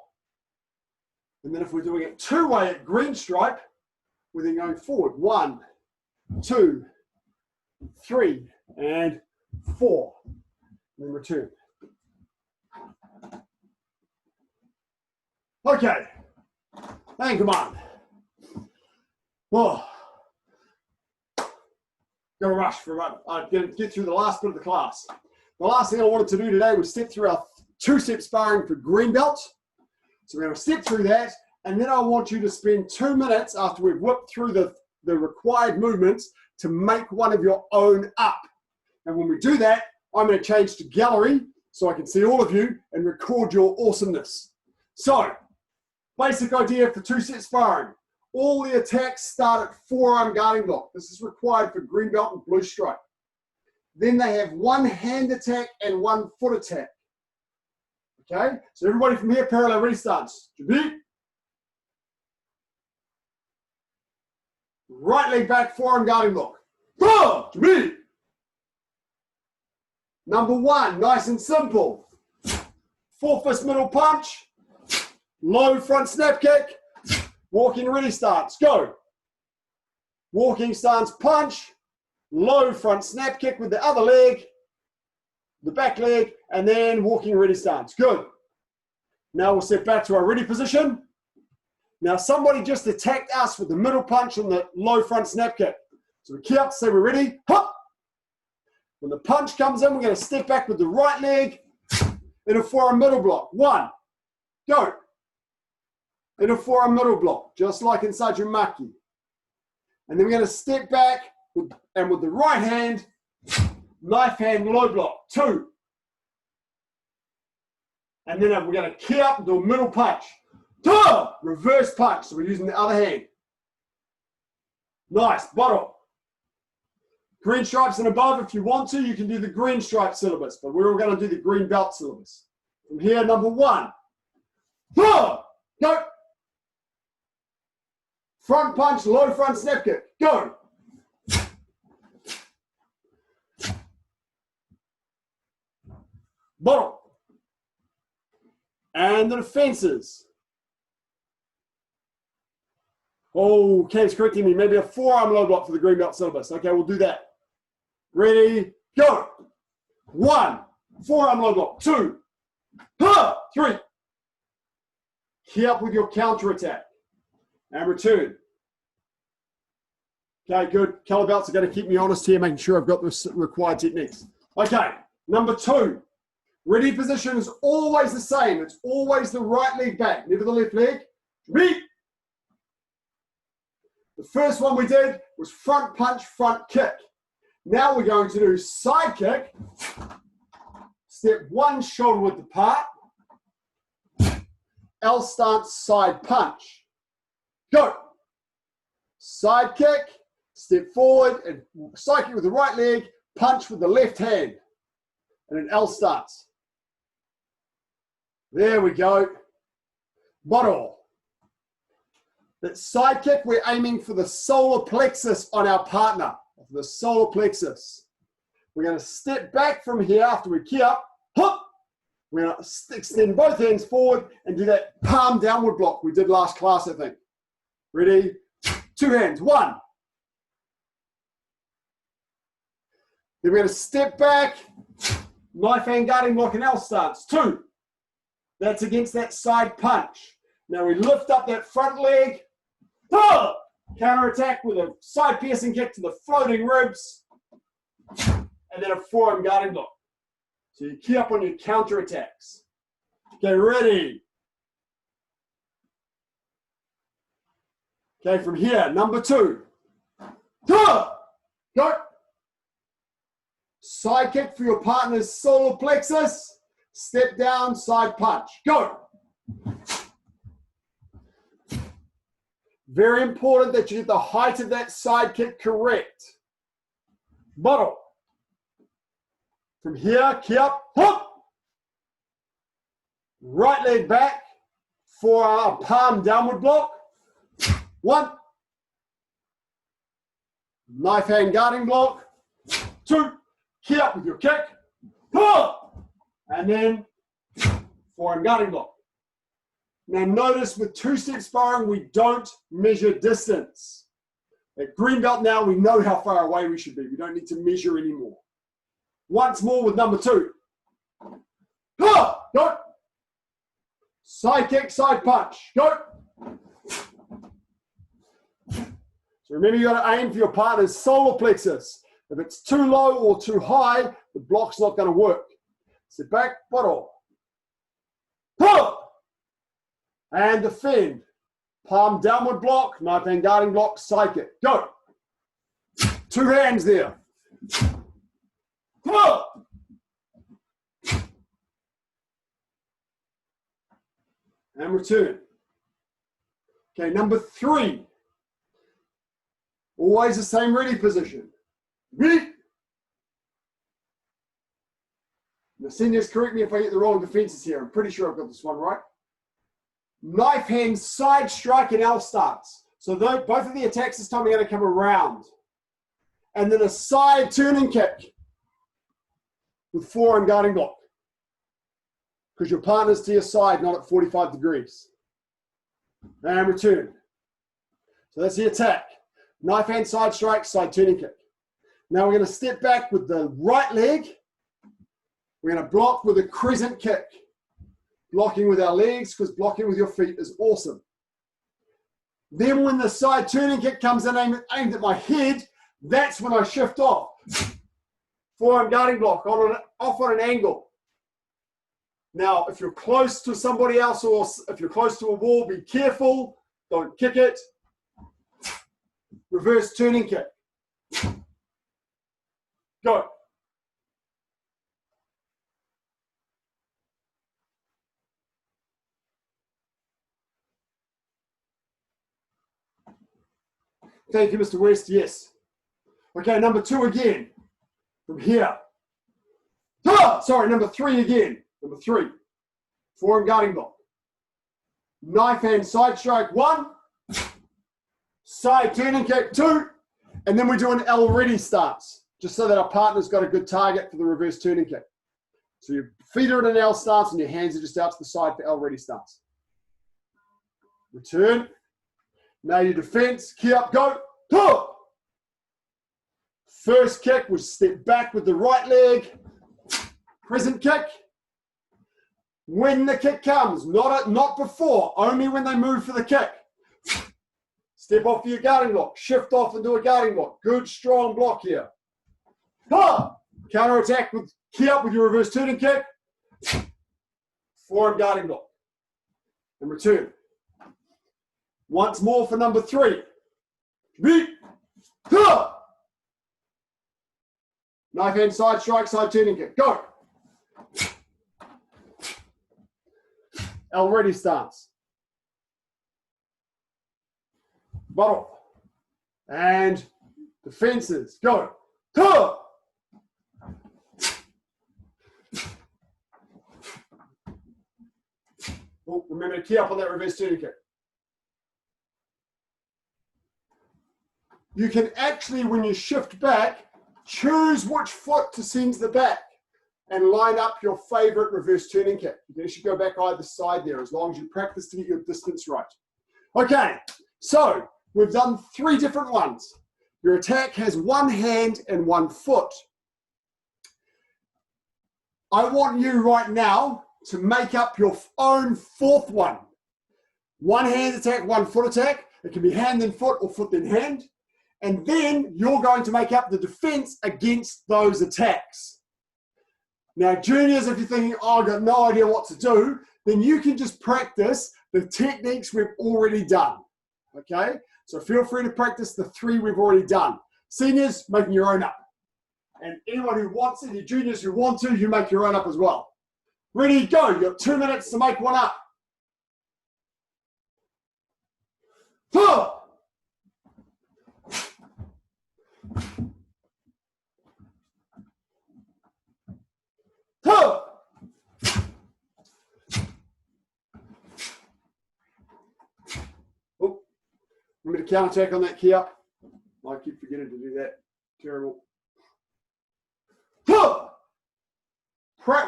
[SPEAKER 1] And then if we're doing it two-way at green stripe, we're then going forward. 1, 2, 3, and 4. And then return. Okay. And come on. Whoa. Go rush for a moment. I'm going to get through the last bit of the class. The last thing I wanted to do today was step through our two-step sparring for green belts. So we're going to step through that, and then I want you to spend 2 minutes after we've whipped through the required movements to make one of your own up. And when we do that, I'm going to change to gallery so I can see all of you and record your awesomeness. So, basic idea for two-step sparring. All the attacks start at forearm guarding block. This is required for green belt and blue stripe. Then they have one hand attack and one foot attack. Okay, so everybody from here, parallel ready stance. Right leg back, forearm guarding block. Number 1, nice and simple. 4-fist middle punch, low front snap kick, walking ready stance, go. Walking stance punch, low front snap kick with the other leg, the back leg, and then walking ready stance. Good. Now we'll step back to our ready position. Now somebody just attacked us with the middle punch and the low front snap kick. So we key up to say we're ready. Hop. When the punch comes in, we're going to step back with the right leg in a forearm middle block. 1, go. In a forearm middle block, just like in Sajumaki. And then we're going to step back with the right hand, knife hand low block, 2. And then we're going to key up and do a middle punch. Reverse punch, so we're using the other hand. Nice, bottom. Green stripes and above, if you want to, you can do the green stripe syllabus, but we're all going to do the green belt syllabus. From here, number 1. Go! Front punch, low front snap kick, go! Bottom. And the defenses. Oh, Cam's correcting me. Maybe a forearm low block for the green belt syllabus. Okay, we'll do that. Ready, go. 1, forearm low block. 2, 3. Key up with your counter attack. And return. Okay, good. Color belts are going to keep me honest here, making sure I've got the required techniques. Okay, number 2. Ready position is always the same. It's always the right leg back, never the left leg. Ready. The first one we did was front punch, front kick. Now we're going to do side kick. Step 1, shoulder width apart. L stance, side punch. Go. Side kick, step forward, and side kick with the right leg, punch with the left hand. And an L stance. There we go. Bottle. That side kick, we're aiming for the solar plexus on our partner. The solar plexus. We're going to step back from here after we key up. Hop. We're going to extend both hands forward and do that palm downward block we did last class, I think. Ready? 2 hands. 1. Then we're going to step back. Knife hand guarding block and L stance. 2. That's against that side punch. Now we lift up that front leg. Counter attack with a side piercing kick to the floating ribs. And then a forearm guarding block. So you key up on your counter attacks. Okay, ready. Okay, from here, number 2. Go. Side kick for your partner's solar plexus. step down, side punch. Go. Very important that you get the height of that side kick correct. Bottle. From here, key up, hook. Right leg back for a palm downward block. 1. Knife hand guarding block. 2. Key up with your kick. And then forearm guarding block. Now notice with two-step sparring, we don't measure distance. At green belt now, we know how far away we should be. We don't need to measure anymore. Once more with number 2. Go. Side kick, side punch. Go. So remember, you got to aim for your partner's solar plexus. If it's too low or too high, the block's not going to work. Sit back, bottle. And defend. Palm downward block, knife hand guarding block, side kick. Go. 2 hands there. And return. Okay, number 3. Always the same ready position. Ready. The seniors, correct me if I get the wrong defenses here. I'm pretty sure I've got this one right. Knife hand side strike and L starts. So both of the attacks this time are going to come around. And then a side turning kick with forearm guarding block. Because your partner's to your side, not at 45 degrees. And return. So that's the attack. Knife hand side strike, side turning kick. Now we're going to step back with the right leg. We're going to block with a crescent kick. Blocking with our legs, because blocking with your feet is awesome. Then when the side turning kick comes in aimed at my head, that's when I shift off. Forearm guarding block, off on an angle. Now, if you're close to somebody else or if you're close to a wall, be careful. Don't kick it. Reverse turning kick. Go. Thank you, Mr. West. Yes. Okay, number 2 again. From here. Sorry, number 3 again. Number 3. Forearm guarding block. Knife hand side strike 1. Side turning kick 2. And then we do an L ready stance, just so that our partner's got a good target for the reverse turning kick. So your feet are in an L stance and your hands are just out to the side for L ready stance. Return. Now your defense, key up, go. First kick was step back with the right leg. Crescent kick. When the kick comes, not before, only when they move for the kick. Step off for your guarding block. Shift off and do a guarding block. Good, strong block here. Counter attack with key up with your reverse turning kick. Forearm guarding block. And return. Once more for number 3. Knife hand side strike, side turning kick. Go. L ready stance. Bottle. And defenses. Go. Remember to key up on that reverse turning kick. You can actually, when you shift back, choose which foot to send to the back and line up your favorite reverse turning kick. You can actually go back either side there as long as you practice to get your distance right. Okay, so we've done 3 different ones. Your attack has 1 hand and 1 foot. I want you right now to make up your own 4th one. 1 hand attack, 1 foot attack. It can be hand then foot or foot then hand. And then you're going to make up the defense against those attacks. Now, juniors, if you're thinking, oh, I've got no idea what to do, then you can just practice the techniques we've already done. Okay? So feel free to practice the 3 we've already done. Seniors, making your own up. And anyone who wants it, your juniors who want to, you make your own up as well. Ready, go. You've got 2 minutes to make one up. Huh. Huh. Oh, remember to counter attack on that key up. I keep forgetting to do that. Terrible. Huh.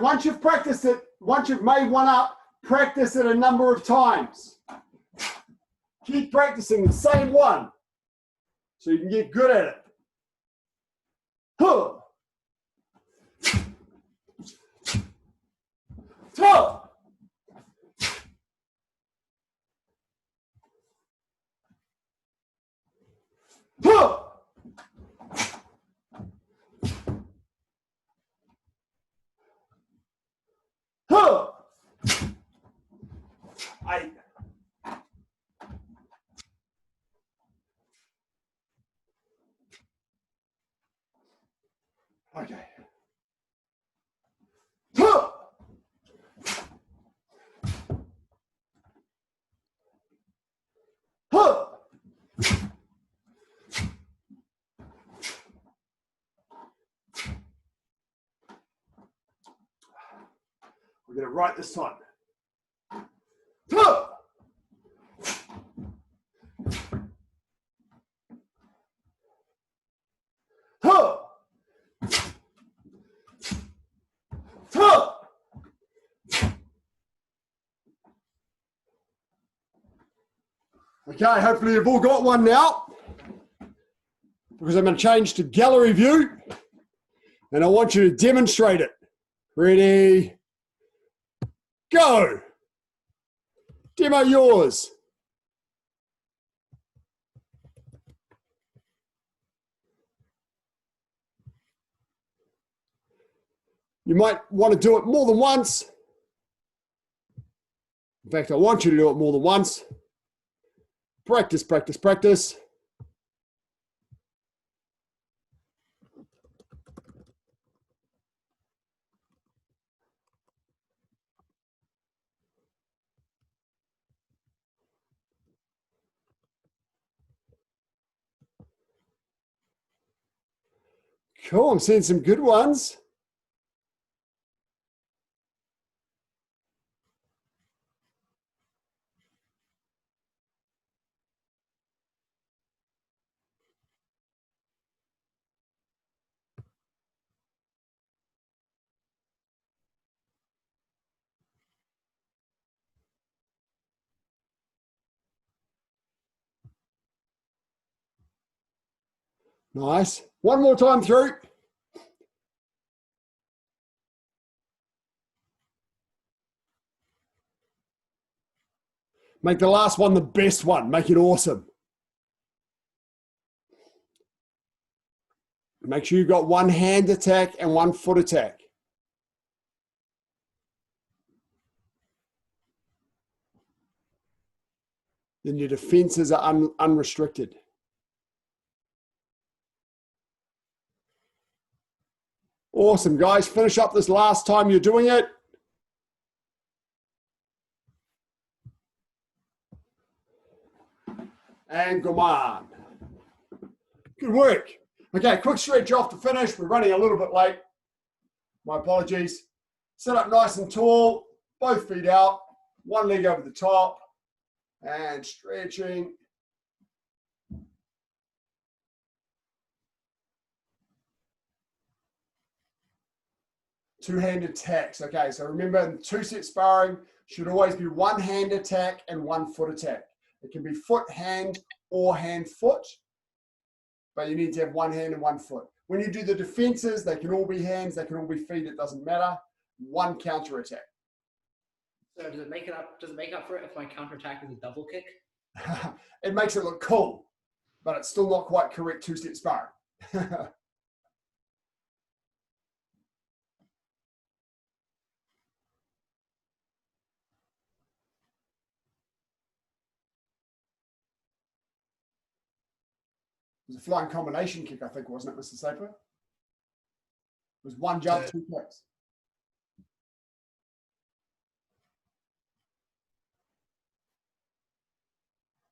[SPEAKER 1] Once you've practiced it, once you've made one up, practice it a number of times. Keep practicing the same one so you can get good at it. Huh. Huh. Huh. Huh. Okay. Huh. Huh. We're going to right this time. Huh. Huh. Huh. Okay, hopefully you've all got one now, because I'm going to change to gallery view and I want you to demonstrate it. Ready, go. Demo yours. You might want to do it more than once. In fact, I want you to do it more than once. Practice, practice, practice. Cool, I'm seeing some good ones. Nice. One more time through. Make the last one the best one. Make it awesome. Make sure you've got one hand attack and one foot attack. Then your defenses are unrestricted. Awesome, guys. Finish up this last time you're doing it. And come on. Good work. Okay, quick stretch off to finish. We're running a little bit late. My apologies. Sit up nice and tall, both feet out, one leg over the top, and stretching. Two-hand attacks. Okay, so remember in two-set sparring, should always be one hand attack and one foot attack. It can be foot, hand, or hand, foot, but you need to have one hand and one foot. When you do the defenses, they can all be hands, they can all be feet, it doesn't matter. One counter attack.
[SPEAKER 2] So does it make up for it if my counter attack is a double kick?
[SPEAKER 1] It makes it look cool, but it's still not quite correct two-set sparring. It was a flying combination kick, I think, wasn't it, Mr. Saper? It was one jump, two kicks.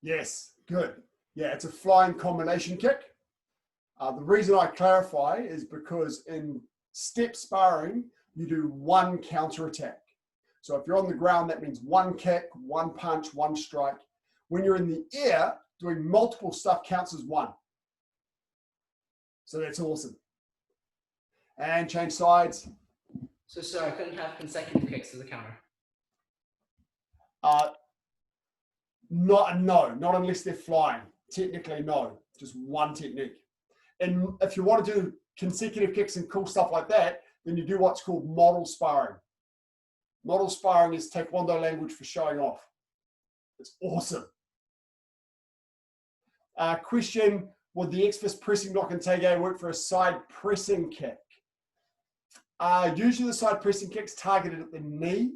[SPEAKER 1] Yes, good. Yeah, it's a flying combination kick. The reason I clarify is because in step sparring, you do one counter attack. So if you're on the ground, that means one kick, one punch, one strike. When you're in the air, doing multiple stuff counts as one. So that's awesome. And change sides.
[SPEAKER 2] So I couldn't have consecutive kicks as a counter.
[SPEAKER 1] No, not unless they're flying. Technically, no. Just one technique. And if you want to do consecutive kicks and cool stuff like that, then you do what's called model sparring. Model sparring is Taekwondo language for showing off. It's awesome. Question, would the X-fist pressing block and Tege work for a side pressing kick? Usually the side pressing kick's targeted at the knee,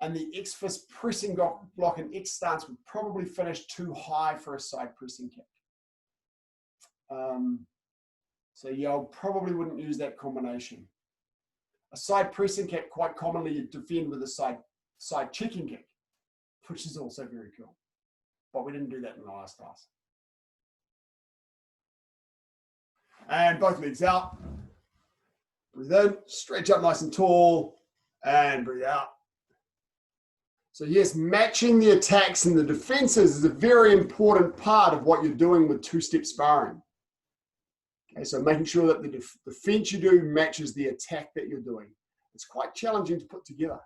[SPEAKER 1] and the X-fist pressing block and X stance would probably finish too high for a side pressing kick. So yeah, I probably wouldn't use that combination. A side pressing kick, quite commonly you defend with a side checking kick, which is also very cool. But we didn't do that in the last class. And both legs out. Breathe in, stretch up nice and tall, and breathe out. So yes, matching the attacks and the defenses is a very important part of what you're doing with two-step sparring. Okay, so making sure that the defense you do matches the attack that you're doing. It's quite challenging to put together.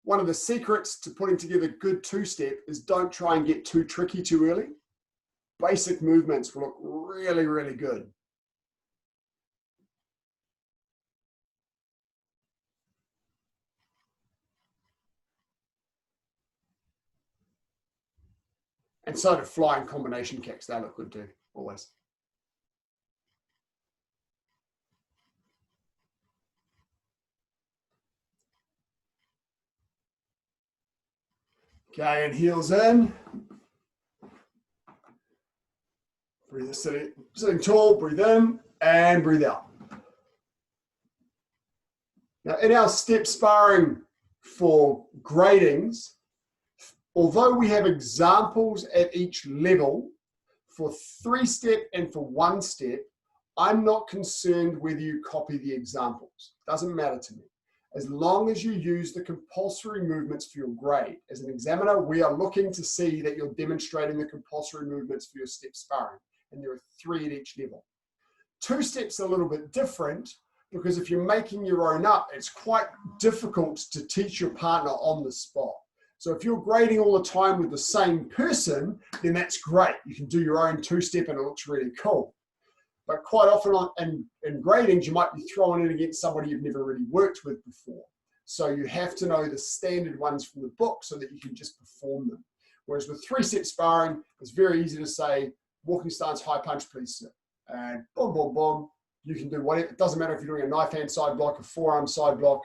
[SPEAKER 1] One of the secrets to putting together good two-step is don't try and get too tricky too early. Basic movements will look really, really good. And so do flying combination kicks. They look good too, always. Okay, and heels in. Breathe, sitting tall, breathe in and breathe out. Now in our step sparring for gradings, although we have examples at each level, for 3-step and for 1-step, I'm not concerned whether you copy the examples. Doesn't matter to me. As long as you use the compulsory movements for your grade. As an examiner, we are looking to see that you're demonstrating the compulsory movements for your step sparring, and there are 3 at each level. 2-step's a little bit different, because if you're making your own up, it's quite difficult to teach your partner on the spot. So if you're grading all the time with the same person, then that's great. You can do your own 2-step and it looks really cool. But quite often in gradings, you might be thrown in against somebody you've never really worked with before. So you have to know the standard ones from the book so that you can just perform them. Whereas with 3-step sparring, it's very easy to say, walking stance, high punch, please sit. And boom, boom, boom. You can do whatever. It doesn't matter if you're doing a knife hand side block, a forearm side block,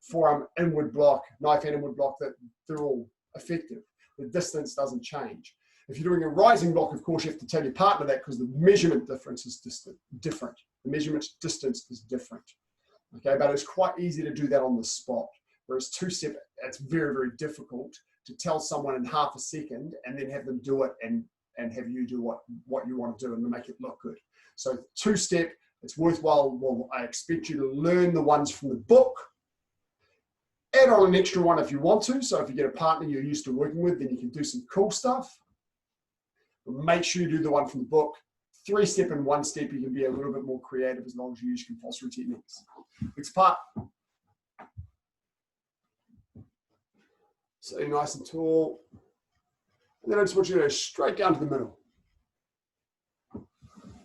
[SPEAKER 1] forearm inward block, knife hand inward block, that they're all effective. The distance doesn't change. If you're doing a rising block, of course, you have to tell your partner that because the measurement difference is different. The measurement distance is different. Okay, but it's quite easy to do that on the spot. Whereas 2-step, it's very, very difficult to tell someone in half a second and then have them do it and have you do what you want to do and make it look good. So 2-step, it's worthwhile. Well, I expect you to learn the ones from the book. Add on an extra one if you want to. So if you get a partner you're used to working with, then you can do some cool stuff. But make sure you do the one from the book. 3-step and 1-step, you can be a little bit more creative as long as you use compulsory techniques. Next part. Sitting nice and tall. And then I just want you to go straight down to the middle.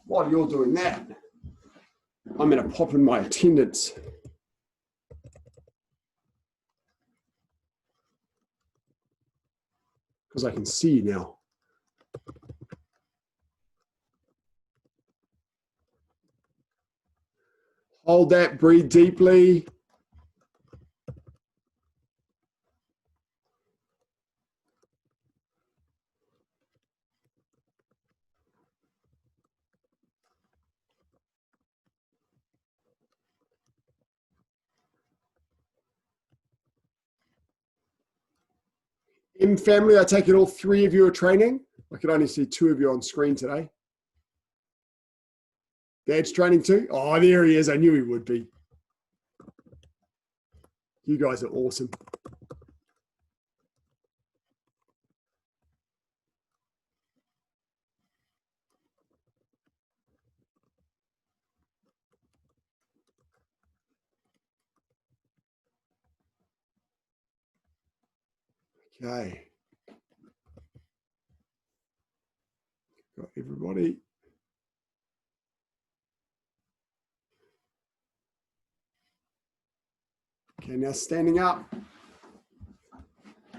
[SPEAKER 1] While you're doing that, I'm going to pop in my attendance. Because I can see you now. Hold that, breathe deeply. M family, I take it all 3 of you are training. I could only see 2 of you on screen today. Dad's training too? Oh, there he is. I knew he would be. You guys are awesome. Okay. Got everybody. Okay, now standing up.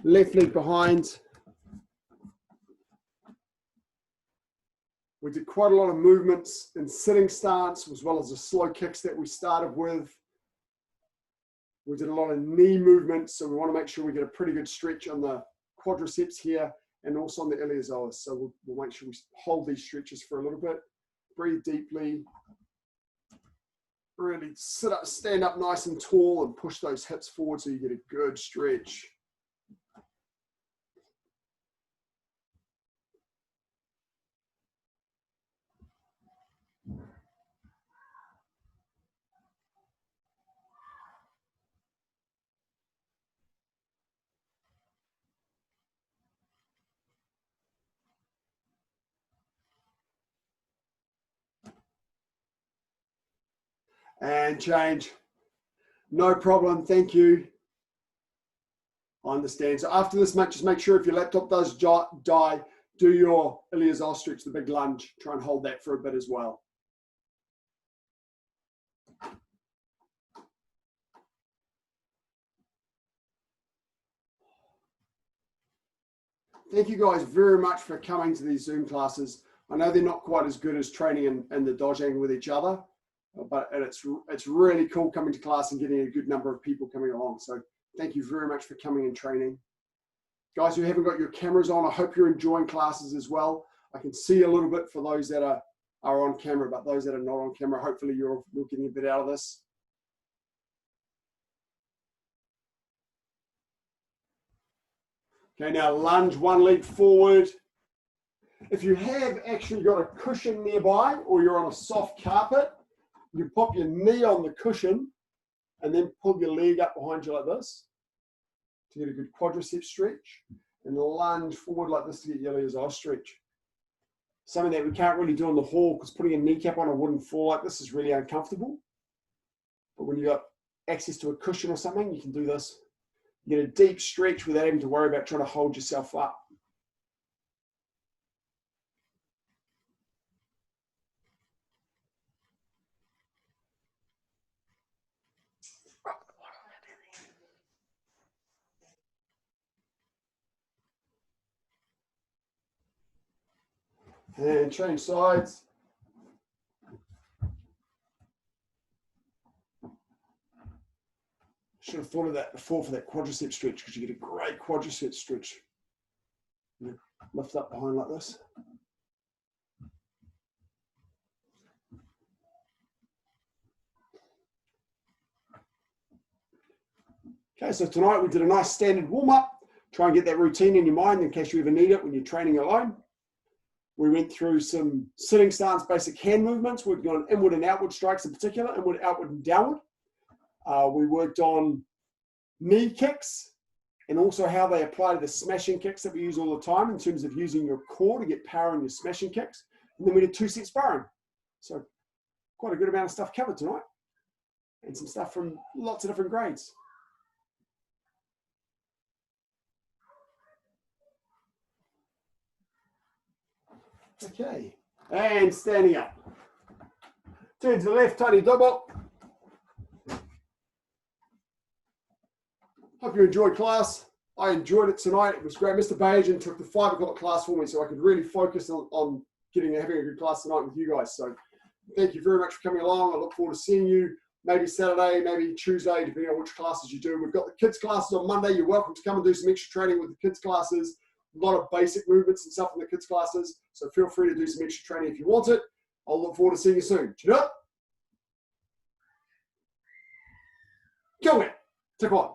[SPEAKER 1] Left leg behind. We did quite a lot of movements in sitting stance, as well as the slow kicks that we started with. We did a lot of knee movements, so we want to make sure we get a pretty good stretch on the quadriceps here and also on the iliopsoas. So we'll make sure we hold these stretches for a little bit. Breathe deeply. Really sit up, stand up nice and tall and push those hips forward so you get a good stretch. And change. No problem, thank you. I understand. So after this, just make sure if your laptop does die, do your iliopsoas stretch, the big lunge. Try and hold that for a bit as well. Thank you guys very much for coming to these Zoom classes. I know they're not quite as good as training in the dodging with each other, but it's really cool coming to class and getting a good number of people coming along. So thank you very much for coming and training. Guys who haven't got your cameras on, I hope you're enjoying classes as well. I can see a little bit for those that are on camera, but those that are not on camera, hopefully you're getting a bit out of this. Okay, now lunge one leg forward. If you have actually got a cushion nearby or you're on a soft carpet, you pop your knee on the cushion and then pull your leg up behind you like this to get a good quadricep stretch, and lunge forward like this to get your iliopsoas stretch. Something that we can't really do in the hall because putting a kneecap on a wooden floor like this is really uncomfortable. But when you've got access to a cushion or something, you can do this. You get a deep stretch without having to worry about trying to hold yourself up. And change sides. Should have thought of that before for that quadricep stretch, because you get a great quadricep stretch. You lift up behind like this. Okay, so tonight we did a nice standard warm-up. Try and get that routine in your mind in case you ever need it when you're training alone. We went through some sitting stance, basic hand movements. We've gone inward and outward strikes in particular, inward, outward, and downward. We worked on knee kicks and also how they apply to the smashing kicks that we use all the time in terms of using your core to get power in your smashing kicks. And then we did 2-set sparring. So quite a good amount of stuff covered tonight, and some stuff from lots of different grades. Okay, and standing up. Turn to the left, tiny double. Hope you enjoyed class. I enjoyed it tonight. It was great. Mr. Bajan took the 5 o'clock class for me so I could really focus on having a good class tonight with you guys. So thank you very much for coming along. I look forward to seeing you maybe Saturday, maybe Tuesday, depending on which classes you do. We've got the kids classes on Monday. You're welcome to come and do some extra training with the kids classes. A lot of basic movements and stuff in the kids classes. So feel free to do some extra training if you want it. I'll look forward to seeing you soon. Cheers. Go in. Take one.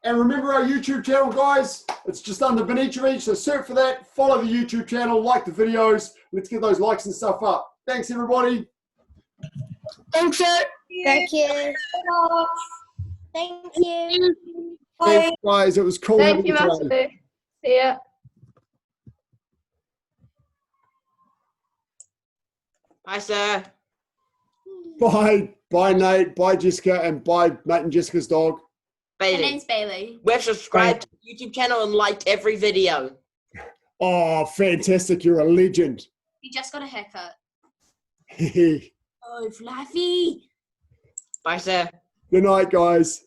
[SPEAKER 1] And remember our YouTube channel, guys. It's just under Benitrovic, so search for that. Follow the YouTube channel, like the videos. Let's get those likes and stuff up. Thanks, everybody.
[SPEAKER 3] Thanks, sir.
[SPEAKER 4] Thank you. Thank you.
[SPEAKER 1] Thanks, guys. It was cool
[SPEAKER 3] Thank
[SPEAKER 1] having
[SPEAKER 3] you,
[SPEAKER 1] you today.
[SPEAKER 3] Master. See ya.
[SPEAKER 5] Bye, sir.
[SPEAKER 1] Bye. Bye, Nate. Bye, Jessica. And bye, Nate and Jessica's dog.
[SPEAKER 4] My
[SPEAKER 5] Bailey.
[SPEAKER 4] name's Bailey.
[SPEAKER 5] We've subscribed to the YouTube channel and liked every video.
[SPEAKER 1] Oh, fantastic. You're a legend.
[SPEAKER 4] You just got a haircut.
[SPEAKER 1] Good
[SPEAKER 4] Oh, fluffy.
[SPEAKER 5] Bye, sir.
[SPEAKER 1] night, guys.